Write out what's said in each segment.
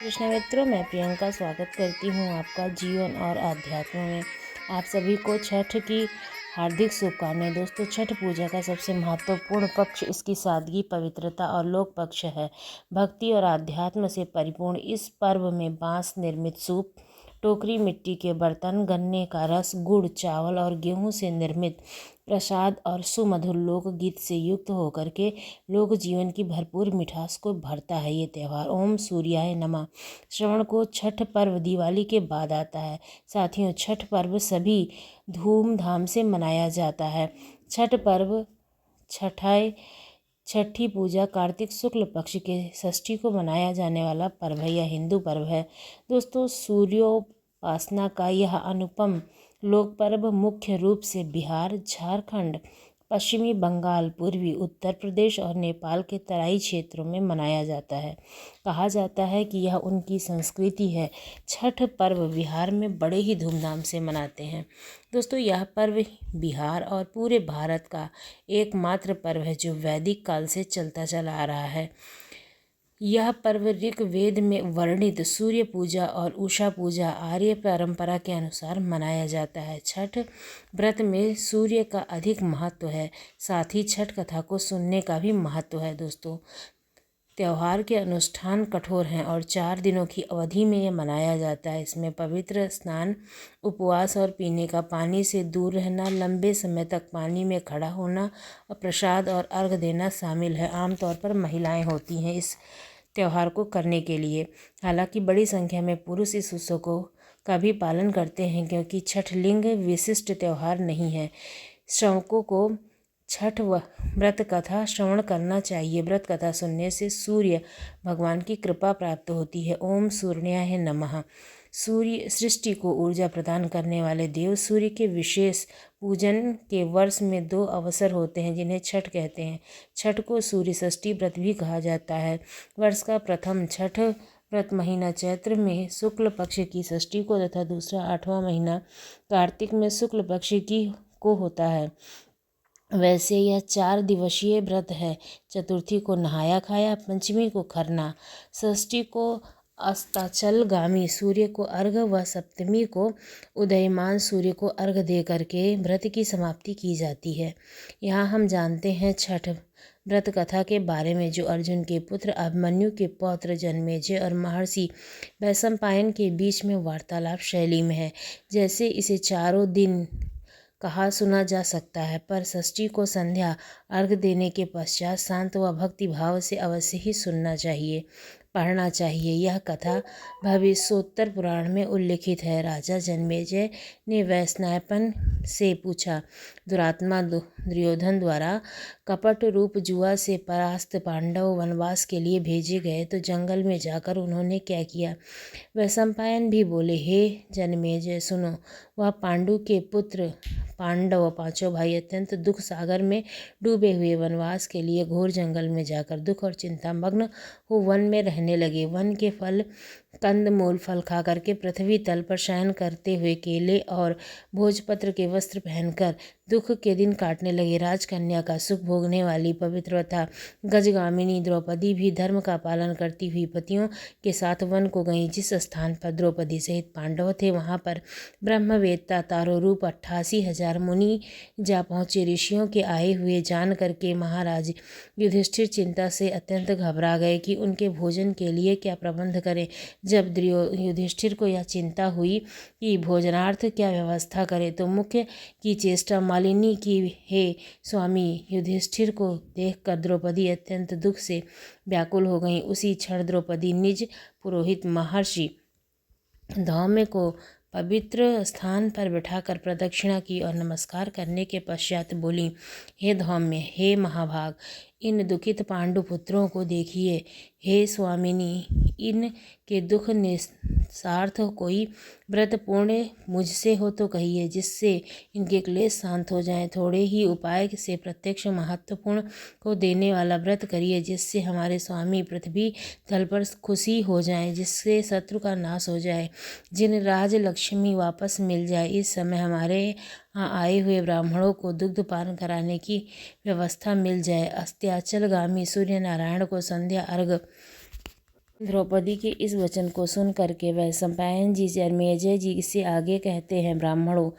कृष्ण मित्रों, मैं प्रियंका स्वागत करती हूँ आपका जीवन और आध्यात्म में। आप सभी को छठ की हार्दिक शुभकामनाएं। दोस्तों, छठ पूजा का सबसे महत्वपूर्ण पक्ष इसकी सादगी, पवित्रता और लोक पक्ष है। भक्ति और आध्यात्म से परिपूर्ण इस पर्व में बांस निर्मित सूप, टोकरी मिट्टी के बर्तन, गन्ने का रस, गुड़, चावल और गेहूं से निर्मित प्रसाद और सुमधुर लोकगीत से युक्त होकर के लोक जीवन की भरपूर मिठास को भरता है ये त्यौहार। ओम सूर्याय नमः। श्रवण को छठ पर्व दिवाली के बाद आता है। साथियों, छठ पर्व सभी धूमधाम से मनाया जाता है। छठ पर्व छठी पूजा कार्तिक शुक्ल पक्ष के षष्ठी को मनाया जाने वाला पर्व है। यह हिंदू पर्व है। दोस्तों, सूर्योपासना का यह अनुपम लोक पर्व मुख्य रूप से बिहार, झारखंड, पश्चिमी बंगाल, पूर्वी उत्तर प्रदेश और नेपाल के तराई क्षेत्रों में मनाया जाता है। कहा जाता है कि यह उनकी संस्कृति है। छठ पर्व बिहार में बड़े ही धूमधाम से मनाते हैं। दोस्तों, यह पर्व बिहार और पूरे भारत का एकमात्र पर्व है जो वैदिक काल से चलता चला आ रहा है। यह पर्व ऋग्वेद में वर्णित सूर्य पूजा और उषा पूजा आर्य परंपरा के अनुसार मनाया जाता है। छठ व्रत में सूर्य का अधिक महत्व है। साथ ही छठ कथा को सुनने का भी महत्व है। दोस्तों, त्यौहार के अनुष्ठान कठोर हैं और 4 दिनों की अवधि में यह मनाया जाता है। इसमें पवित्र स्नान, उपवास और पीने का पानी से दूर रहना, लंबे समय तक पानी में खड़ा होना और प्रसाद और अर्घ देना शामिल है। आमतौर पर महिलाएं होती हैं इस त्यौहार को करने के लिए। हालांकि बड़ी संख्या में पुरुष इस उत्सव को का भी पालन करते हैं, क्योंकि छठ लिंग विशिष्ट त्यौहार नहीं है। श्रवकों को छठ व्रत कथा श्रवण करना चाहिए। व्रत कथा सुनने से सूर्य भगवान की कृपा प्राप्त होती है। ओम सूर्याय नमः। सूर्य सृष्टि को ऊर्जा प्रदान करने वाले देव सूर्य के विशेष पूजन के वर्ष में 2 अवसर होते हैं, जिन्हें छठ कहते हैं। छठ को सूर्य षष्ठी व्रत भी कहा जाता है। वर्ष का प्रथम छठ व्रत महीना चैत्र में शुक्ल पक्ष की षष्ठी को तथा दूसरा 8वां महीना कार्तिक में शुक्ल पक्ष की को होता है। वैसे यह 4 दिवसीय व्रत है। चतुर्थी को नहाया खाया, पंचमी को खरना, षष्ठी को अस्ताचलगामी सूर्य को अर्घ व सप्तमी को उदयमान सूर्य को अर्घ दे करके व्रत की समाप्ति की जाती है। यहाँ हम जानते हैं छठ व्रत कथा के बारे में, जो अर्जुन के पुत्र अभिमन्यु के पौत्र जन्मेजय और महर्षि वैशंपायन के बीच में वार्तालाप शैली में है। जैसे इसे चारों दिन कहा सुना जा सकता है, पर षष्ठी को संध्या अर्घ देने के पश्चात शांत व भक्ति भाव से अवश्य ही सुनना चाहिए, पढ़ना चाहिए। यह कथा भविष्योत्तर पुराण में उल्लिखित है। राजा जन्मेजय ने वैशंपायन से पूछा, दुरात्मा दुर्योधन द्वारा कपट रूप जुआ से परास्त पांडव वनवास के लिए भेजे गए, तो जंगल में जाकर उन्होंने क्या किया? वैशंपायन भी बोले, हे जन्मेजय सुनो, वह पांडु के पुत्र पांडव 5 भाई अत्यंत दुख सागर में डूबे हुए वनवास के लिए घोर जंगल में जाकर दुख और चिंता मग्न हो वन में रहने लगे। वन के फल कंद मूल फल खा करके पृथ्वी तल पर शयन करते हुए केले और भोजपत्र के वस्त्र पहनकर दुख के दिन काटने लगे। राजकन्या का सुख भोगने वाली पवित्रता गजगामिनी द्रौपदी भी धर्म का पालन करती हुई पतियों के साथ वन को गई। जिस स्थान पर द्रौपदी सहित पांडव थे, वहां पर ब्रह्मवेत्ता तारो रूप 88,000 मुनि जा पहुँचे। ऋषियों के आए हुए जान करके महाराज युधिष्ठिर चिंता से अत्यंत घबरा गए कि उनके भोजन के लिए क्या प्रबंध करें। जब युधिष्ठिर को यह चिंता हुई कि भोजनार्थ क्या व्यवस्था करें, तो मुख्य की चेष्टा मालिनी की। हे स्वामी, युधिष्ठिर को देखकर द्रौपदी अत्यंत दुख से व्याकुल हो गई। उसी क्षण द्रौपदी निज पुरोहित महर्षि धौम्य को पवित्र स्थान पर बिठाकर प्रदक्षिणा की और नमस्कार करने के पश्चात बोली, हे धौम्य, हे महाभाग, इन दुखित पांडु पुत्रों को देखिए। हे स्वामिनी, इन के दुख निस्तार्थ कोई व्रत पूर्ण मुझसे हो तो कहिए, जिससे इनके क्लेश शांत हो जाएं। थोड़े ही उपाय से प्रत्यक्ष महत्वपूर्ण को देने वाला व्रत करिए, जिससे हमारे स्वामी पृथ्वी तल पर खुशी हो जाएं, जिससे शत्रु का नाश हो जाए, जिन राज लक्ष्मी वापस मिल जाए। इस समय हमारे यहाँ आए हुए ब्राह्मणों को दुग्ध पान कराने की व्यवस्था मिल जाए। अस्ताचलगामी सूर्य नारायण को संध्या अर्घ द्रौपदी के इस वचन को सुन करके वह सम्पायन जी जन्मेजय जी से आगे कहते हैं, ब्राह्मणों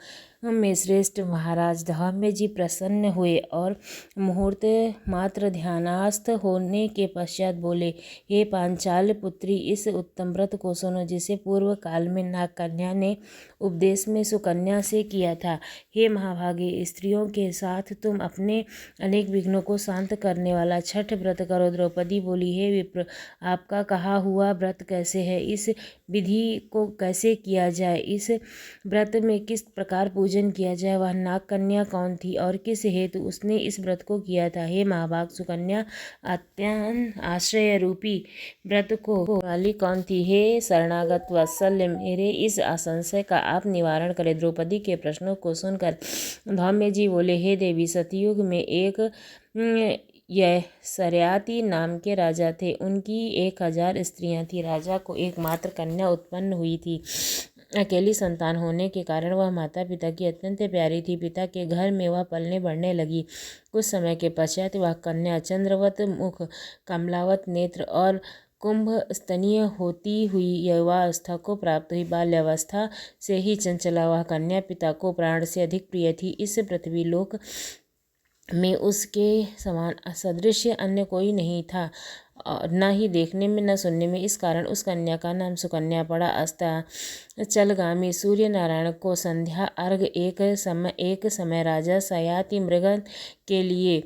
में श्रेष्ठ महाराज धौम्य जी प्रसन्न हुए और मुहूर्त मात्र ध्यानास्थ होने के पश्चात बोले, हे पांचाल पुत्री, इस उत्तम व्रत को सुनो जिसे पूर्व काल में नाग कन्या ने उपदेश में सुकन्या से किया था। हे महाभागे, स्त्रियों के साथ तुम अपने अनेक विघ्नों को शांत करने वाला छठ व्रत करो। द्रौपदी बोली, हे विप्र, आपका कहा हुआ व्रत कैसे है? इस विधि को कैसे किया जाए? इस व्रत में किस प्रकार पूजन किया जाए? वह नाग कन्या कौन थी और किस हेतु उसने इस व्रत को किया था? हे महाभाग, सुकन्या अत्यंत आश्रय रूपी व्रत को वाली कौन थी? हे शरणागत वात्सल्य, मेरे इस असंशय का आप निवारण करें। द्रौपदी के प्रश्नों को सुनकर धौम्य जी बोले, हे देवी, सतयुग में एक यह सरयाती नाम के राजा थे। उनकी 1000 स्त्रियां थी। राजा को एकमात्र कन्या उत्पन्न हुई थी। अकेली संतान होने के कारण वह माता पिता की अत्यंत प्यारी थी। पिता के घर में वह पलने बढ़ने लगी। कुछ समय के पश्चात वह कन्या चंद्रवत मुख, कमलावत नेत्र और कुंभ स्तनीय होती हुई युवावस्था को प्राप्त हुई। बाल्यावस्था से ही चंचला वह कन्या पिता को प्राण से अधिक प्रिय थी। इस पृथ्वी लोक में उसके समान सदृश अन्य कोई नहीं था, न ही देखने में न सुनने में। इस कारण उस कन्या का नाम सुकन्या पड़ा। अस्ताचलगामी सूर्य नारायण को संध्या अर्घ एक समय राजा सयाति मृग के लिए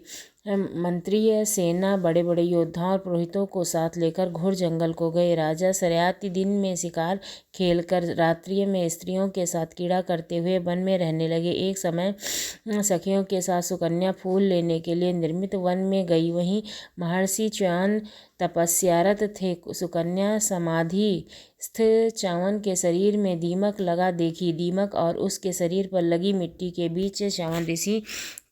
मंत्रीय सेना, बड़े बड़े योद्धाओं और पुरोहितों को साथ लेकर घोर जंगल को गए। राजा सरयाति दिन में शिकार खेलकर रात्रि में स्त्रियों के साथ कीड़ा करते हुए वन में रहने लगे। एक समय सखियों के साथ सुकन्या फूल लेने के लिए निर्मित वन में गई। वहीं महर्षि च्यवन तपस्यारत थे। सुकन्या समाधिस्थ च्यवन के शरीर में दीमक लगा देखी। दीमक और उसके शरीर पर लगी मिट्टी के बीच च्यवन ऋषि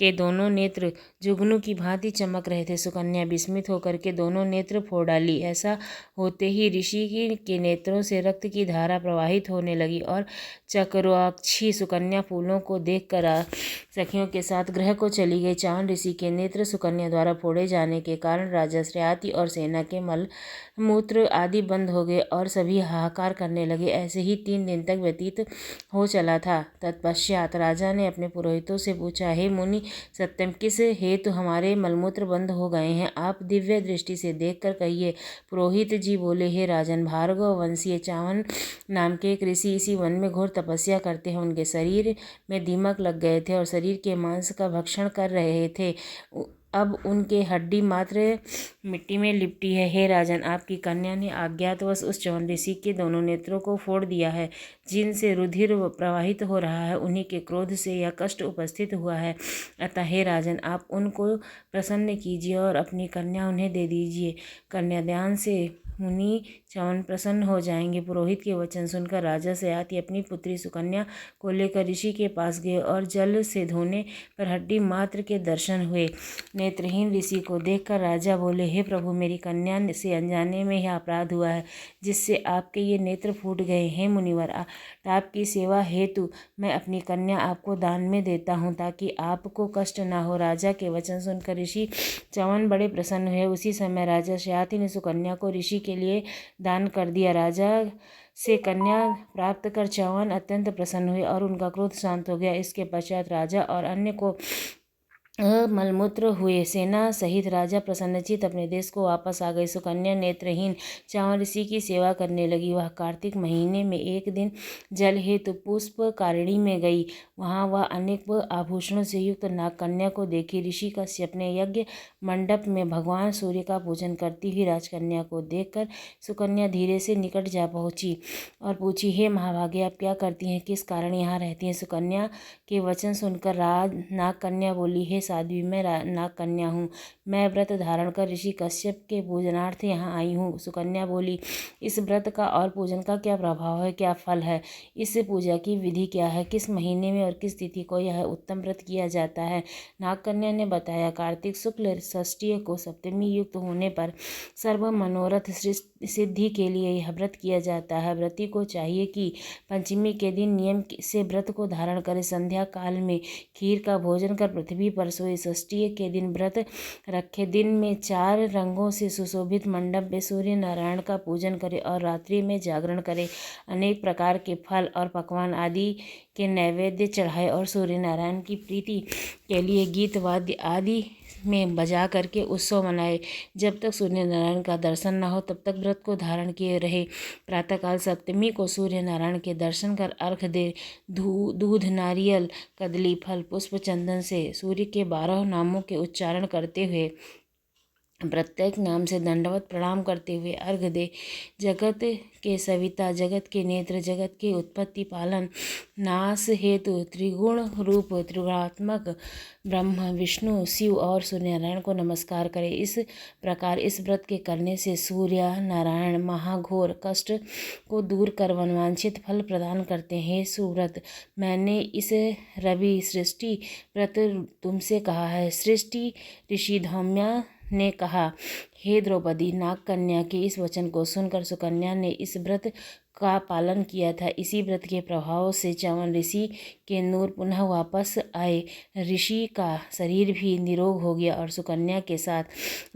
के दोनों नेत्र जुगनू की भांति चमक रहे थे। सुकन्या विस्मित होकर के दोनों नेत्र फोड़ डाली। ऐसा होते ही ऋषि के नेत्रों से रक्त की धारा प्रवाहित होने लगी और चक्राक्षी सुकन्या फूलों को देखकर सखियों के साथ गृह को चली गई। च्यवन ऋषि के नेत्र सुकन्या द्वारा फोड़े जाने के कारण राजा श्रयाति और सेना के मल मूत्र आदि बंद हो गए और सभी हाहाकार करने लगे। ऐसे ही 3 दिन तक व्यतीत हो चला था। तत्पश्चात राजा ने अपने पुरोहितों से पूछा, हे मुनि सत्यम, किस हेतु हमारे मलमूत्र बंद हो गए हैं? आप दिव्य दृष्टि से देखकर कहिए। पुरोहित जी बोले, हे राजन, भार्गव वंशीय च्यवन नाम के एक ऋषि इसी वन में घोर तपस्या करते हैं। उनके शरीर में दीमक लग गए थे और शरीर के मांस का भक्षण कर रहे थे। अब उनके हड्डी मात्र मिट्टी में लिपटी है। हे राजन, आपकी कन्या ने अज्ञातवश उस च्यवन ऋषि के दोनों नेत्रों को फोड़ दिया है। जिनसे रुधिर प्रवाहित हो रहा है, उन्हीं के क्रोध से यह कष्ट उपस्थित हुआ है। अतः हे राजन, आप उनको प्रसन्न कीजिए और अपनी कन्या उन्हें दे दीजिए। कन्यादान से मुनि च्यवन प्रसन्न हो जाएंगे। पुरोहित के वचन सुनकर राजा सयाति अपनी पुत्री सुकन्या को लेकर ऋषि के पास गए और जल से धोने पर हड्डी मात्र के दर्शन हुए। नेत्रहीन ऋषि को देखकर राजा बोले, हे प्रभु, मेरी कन्या से अनजाने में यह अपराध हुआ है जिससे आपके ये नेत्र फूट गए। हे मुनिवर, आपकी सेवा हेतु मैं अपनी कन्या आपको दान में देता हूँ ताकि आपको कष्ट न हो। राजा के वचन सुनकर ऋषि च्यवन बड़े प्रसन्न हुए। उसी समय राजा सयाति ने सुकन्या को ऋषि के लिए दान कर दिया। राजा से कन्या प्राप्त कर च्यवन अत्यंत प्रसन्न हुए और उनका क्रोध शांत हो गया। इसके पश्चात राजा और अन्य को मलमूत्र हुए। सेना सहित राजा प्रसन्नचित अपने देश को वापस आ गए। सुकन्या नेत्रहीन च्यवन ऋषि की सेवा करने लगी। वह कार्तिक महीने में एक दिन जल हेतु पुष्प कारिणी में गई। वहाँ वह अनेक आभूषणों से युक्त नागकन्या को देखी। ऋषि कश्यप ने यज्ञ मंडप में भगवान सूर्य का पूजन करती हुई राजकन्या को देखकर सुकन्या धीरे से निकट जा पहुँची और पूछी, हे महाभागे, आप क्या करती हैं? किस कारण यहाँ रहती हैं? सुकन्या के वचन सुनकर नागकन्या बोली, हे साध्वी, मैं नागकन्या हूँ। मैं व्रत धारण कर ऋषि कश्यप के पूजनार्थ यहाँ आई हूँ। सुकन्या बोली, इस व्रत का और पूजन का क्या प्रभाव है, क्या फल है? इस पूजा की विधि क्या है? किस महीने में और किस तिथि को यह उत्तम व्रत किया जाता है? नागकन्या ने बताया, कार्तिक शुक्ल षष्ठी को सप्तमी युक्त होने पर सर्व मनोरथ सिद्धि के लिए यह व्रत किया जाता है। व्रती को चाहिए कि पंचमी के दिन नियम से व्रत को धारण करे। संध्या काल में खीर का भोजन कर पृथ्वी पर सोए। षष्ठी के दिन व्रत रखे। दिन में 4 रंगों से सुशोभित मंडप में सूर्य नारायण का पूजन करें और रात्रि में जागरण करें। अनेक प्रकार के फल और पकवान आदि के नैवेद्य चढ़ाए और सूर्य नारायण की प्रीति के लिए गीत वाद्य आदि में बजा करके उत्सव मनाए। जब तक सूर्य नारायण का दर्शन न हो तब तक व्रत को धारण किए रहे। प्रातःकाल सप्तमी को सूर्य नारायण के दर्शन कर अर्घ दे। दूध, नारियल, कदली, फल, पुष्प, चंदन से सूर्य के 12 नामों के उच्चारण करते हुए प्रत्येक नाम से दंडवत प्रणाम करते हुए अर्घ दे। जगत के सविता, जगत के नेत्र, जगत के उत्पत्ति पालन नाश हेतु त्रिगुण रूप त्रिगुणात्मक ब्रह्मा, विष्णु, शिव और सूर्यनारायण को नमस्कार करें। इस प्रकार इस व्रत के करने से सूर्य नारायण महाघोर कष्ट को दूर कर मनवांछित फल प्रदान करते हैं। सुव्रत, मैंने इस रवि सृष्टि व्रत तुमसे कहा है। सृष्टि ऋषि धौम्या ने कहा, हे द्रौपदी, नाग कन्या के इस वचन को सुनकर सुकन्या ने इस व्रत का पालन किया था। इसी व्रत के प्रभाव से च्यवन ऋषि के नूर पुनः वापस आए। ऋषि का शरीर भी निरोग हो गया और सुकन्या के साथ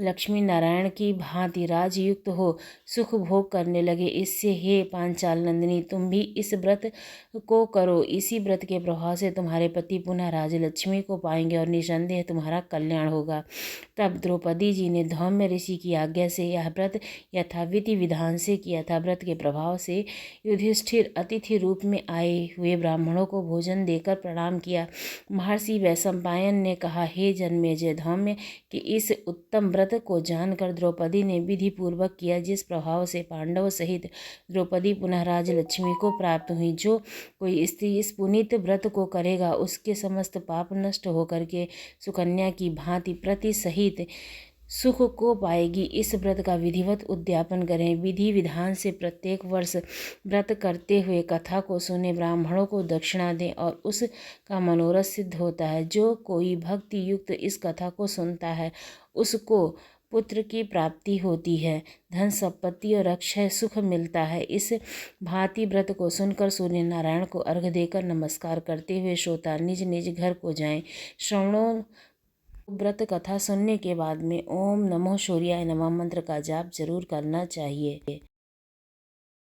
लक्ष्मी नारायण की भांति राजयुक्त हो सुख भोग करने लगे। इससे हे पांचाल नंदिनी, तुम भी इस व्रत को करो। इसी व्रत के प्रभाव से तुम्हारे पति पुनः राजलक्ष्मी को पाएंगे और निसंदेह तुम्हारा कल्याण होगा। तब द्रौपदी जी ने धौम्य ऋषि की आज्ञा से यह व्रत यथाविधि विधान से किया था। व्रत के प्रभाव से युधिष्ठिर अतिथि रूप में आए हुए ब्राह्मणों को भोजन देकर प्रणाम किया। महर्षि वैशंपायन ने कहा, हे जन्मेजय, धौम्य कि इस उत्तम व्रत को जानकर द्रौपदी ने विधि पूर्वक किया, जिस प्रभाव से पांडव सहित द्रौपदी पुनः राजलक्ष्मी को प्राप्त हुई। जो कोई स्त्री इस पुनीत व्रत को करेगा उसके समस्त पाप नष्ट होकर के सुकन्या की भांति प्रति सहित सुख को पाएगी। इस व्रत का विधिवत उद्यापन करें। विधि विधान से प्रत्येक वर्ष व्रत करते हुए कथा को सुने, ब्राह्मणों को दक्षिणा दें और उसका मनोरथ सिद्ध होता है। जो कोई भक्ति युक्त इस कथा को सुनता है उसको पुत्र की प्राप्ति होती है, धन संपत्ति और अक्षय सुख मिलता है। इस भांति व्रत को सुनकर सूर्य नारायण को अर्घ देकर नमस्कार करते हुए श्रोता निज निज घर को जाएं। श्रवणों व्रत कथा सुनने के बाद में ओम नमो सूर्याय नमः मंत्र का जाप जरूर करना चाहिए।